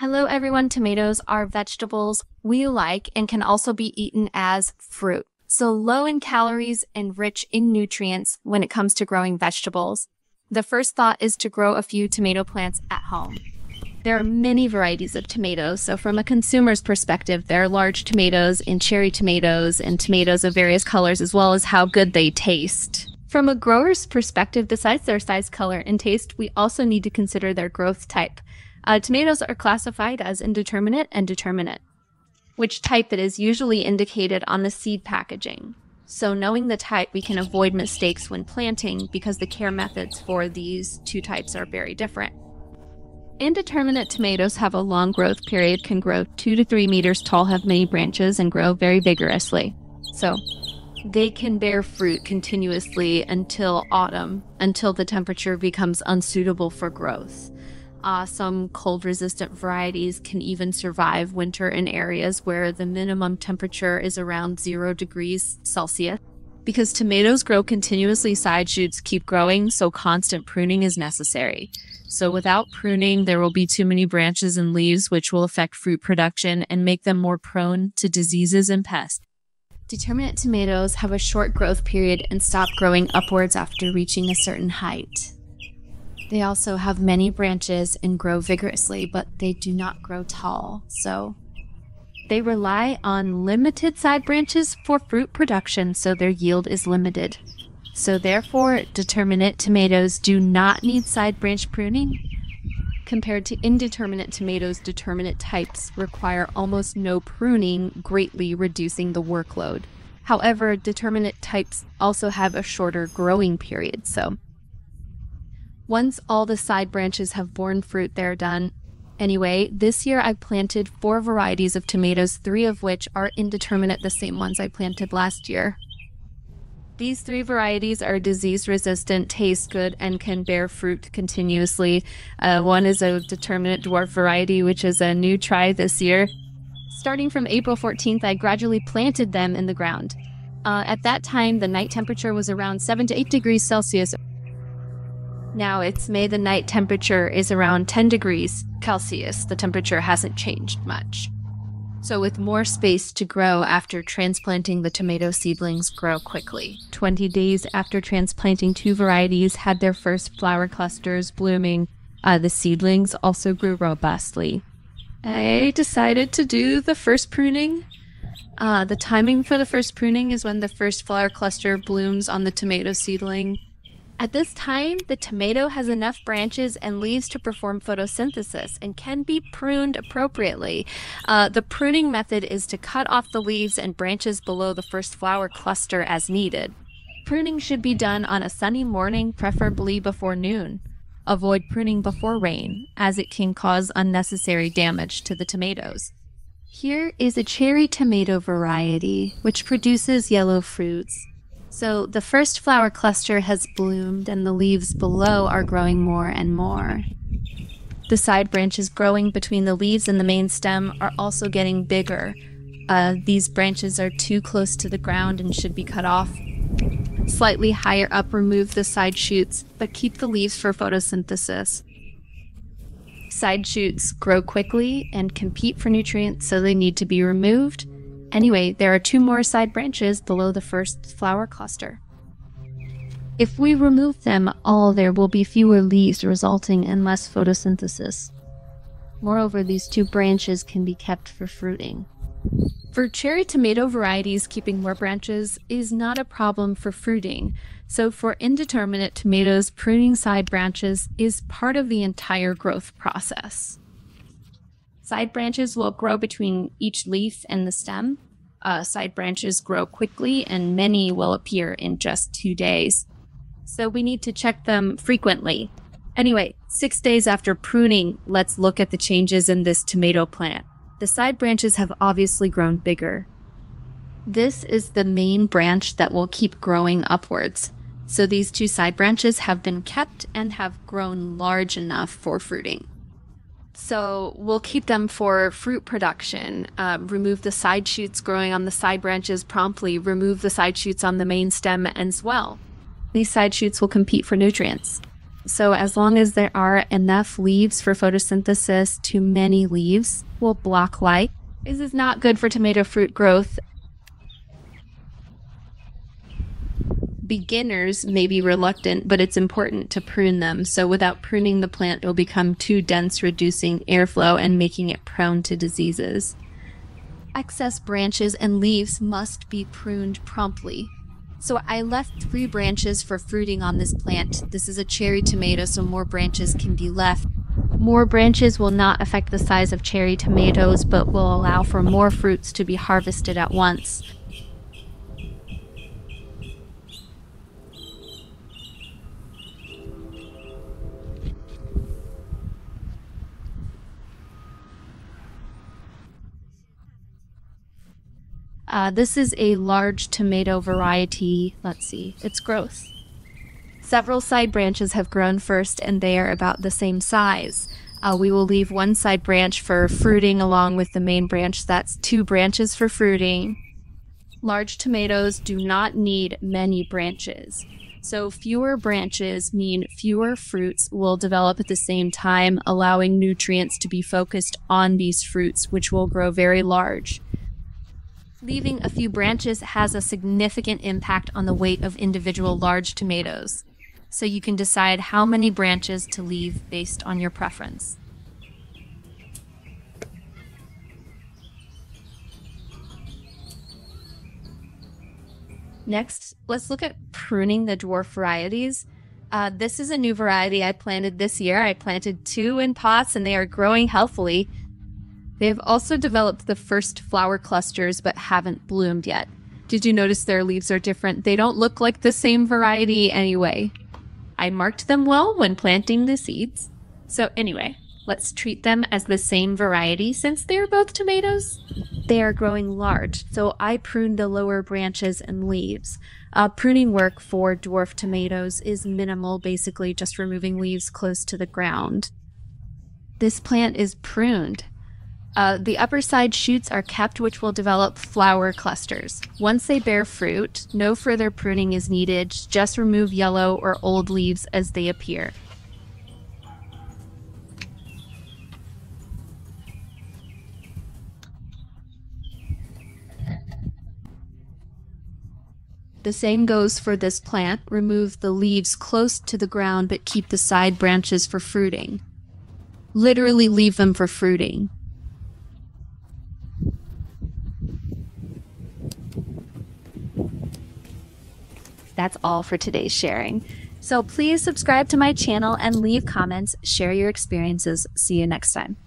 Hello everyone, tomatoes are vegetables we like and can also be eaten as fruit. So low in calories and rich in nutrients when it comes to growing vegetables. The first thought is to grow a few tomato plants at home. There are many varieties of tomatoes, so from a consumer's perspective, there are large tomatoes and cherry tomatoes and tomatoes of various colors, as well as how good they taste. From a grower's perspective, besides their size, color, and taste, we also need to consider their growth type. Tomatoes are classified as indeterminate and determinate, which type it is usually indicated on the seed packaging. So knowing the type, we can avoid mistakes when planting because the care methods for these two types are very different. Indeterminate tomatoes have a long growth period, can grow 2 to 3 meters tall, have many branches, and grow very vigorously. So they can bear fruit continuously until autumn, until the temperature becomes unsuitable for growth. Some cold-resistant varieties can even survive winter in areas where the minimum temperature is around 0 degrees Celsius. Because tomatoes grow continuously, side shoots keep growing, so constant pruning is necessary. So without pruning, there will be too many branches and leaves, which will affect fruit production and make them more prone to diseases and pests. Determinate tomatoes have a short growth period and stop growing upwards after reaching a certain height. They also have many branches and grow vigorously, but they do not grow tall, so they rely on limited side branches for fruit production, so their yield is limited. So therefore, determinate tomatoes do not need side branch pruning. Compared to indeterminate tomatoes, determinate types require almost no pruning, greatly reducing the workload. However, determinate types also have a shorter growing period, so once all the side branches have borne fruit, they're done. Anyway, this year I planted 4 varieties of tomatoes, 3 of which are indeterminate, the same ones I planted last year. These 3 varieties are disease-resistant, taste good, and can bear fruit continuously. One is a determinate dwarf variety, which is a new try this year. Starting from April 14th, I gradually planted them in the ground. At that time, the night temperature was around 7 to 8 degrees Celsius. Now it's May, the night temperature is around 10 degrees Celsius. The temperature hasn't changed much. So with more space to grow after transplanting, the tomato seedlings grow quickly. 20 days after transplanting, 2 varieties had their first flower clusters blooming. The seedlings also grew robustly. I decided to do the first pruning. The timing for the first pruning is when the first flower cluster blooms on the tomato seedling. At this time, the tomato has enough branches and leaves to perform photosynthesis and can be pruned appropriately. The pruning method is to cut off the leaves and branches below the first flower cluster as needed. Pruning should be done on a sunny morning, preferably before noon. Avoid pruning before rain, as it can cause unnecessary damage to the tomatoes. Here is a cherry tomato variety, which produces yellow fruits. So the first flower cluster has bloomed and the leaves below are growing more and more. The side branches growing between the leaves and the main stem are also getting bigger. These branches are too close to the ground and should be cut off. Slightly higher up, remove the side shoots, but keep the leaves for photosynthesis. Side shoots grow quickly and compete for nutrients, so they need to be removed. Anyway, there are 2 more side branches below the first flower cluster. If we remove them all, there will be fewer leaves, resulting in less photosynthesis. Moreover, these 2 branches can be kept for fruiting. For cherry tomato varieties, keeping more branches is not a problem for fruiting. So for indeterminate tomatoes, pruning side branches is part of the entire growth process. Side branches will grow between each leaf and the stem. Side branches grow quickly and many will appear in just 2 days. So we need to check them frequently. Anyway, 6 days after pruning, let's look at the changes in this tomato plant. The side branches have obviously grown bigger. This is the main branch that will keep growing upwards. So these 2 side branches have been kept and have grown large enough for fruiting. So we'll keep them for fruit production. Remove the side shoots growing on the side branches promptly. Remove the side shoots on the main stem as well. These side shoots will compete for nutrients. So as long as there are enough leaves for photosynthesis, too many leaves will block light. This is not good for tomato fruit growth. Beginners may be reluctant, but it's important to prune them. So without pruning the plant, it'll become too dense, reducing airflow and making it prone to diseases. Excess branches and leaves must be pruned promptly. So I left 3 branches for fruiting on this plant. This is a cherry tomato, so more branches can be left. More branches will not affect the size of cherry tomatoes, but will allow for more fruits to be harvested at once. This is a large tomato variety. Let's see, its growth. Several side branches have grown first and they are about the same size. We will leave one side branch for fruiting along with the main branch. That's 2 branches for fruiting. Large tomatoes do not need many branches. So fewer branches mean fewer fruits will develop at the same time, allowing nutrients to be focused on these fruits, which will grow very large. Leaving a few branches has a significant impact on the weight of individual large tomatoes. So you can decide how many branches to leave based on your preference. Next, let's look at pruning the dwarf varieties. This is a new variety I planted this year. I planted 2 in pots and they are growing healthily. They've also developed the first flower clusters but haven't bloomed yet. Did you notice their leaves are different? They don't look like the same variety anyway. I marked them well when planting the seeds. So anyway, let's treat them as the same variety since they're both tomatoes. They are growing large, so I pruned the lower branches and leaves. Pruning work for dwarf tomatoes is minimal, basically just removing leaves close to the ground. This plant is pruned. The upper side shoots are kept, which will develop flower clusters. Once they bear fruit, no further pruning is needed. Just remove yellow or old leaves as they appear. The same goes for this plant. Remove the leaves close to the ground, but keep the side branches for fruiting. Literally leave them for fruiting. That's all for today's sharing. So please subscribe to my channel and leave comments, share your experiences. See you next time.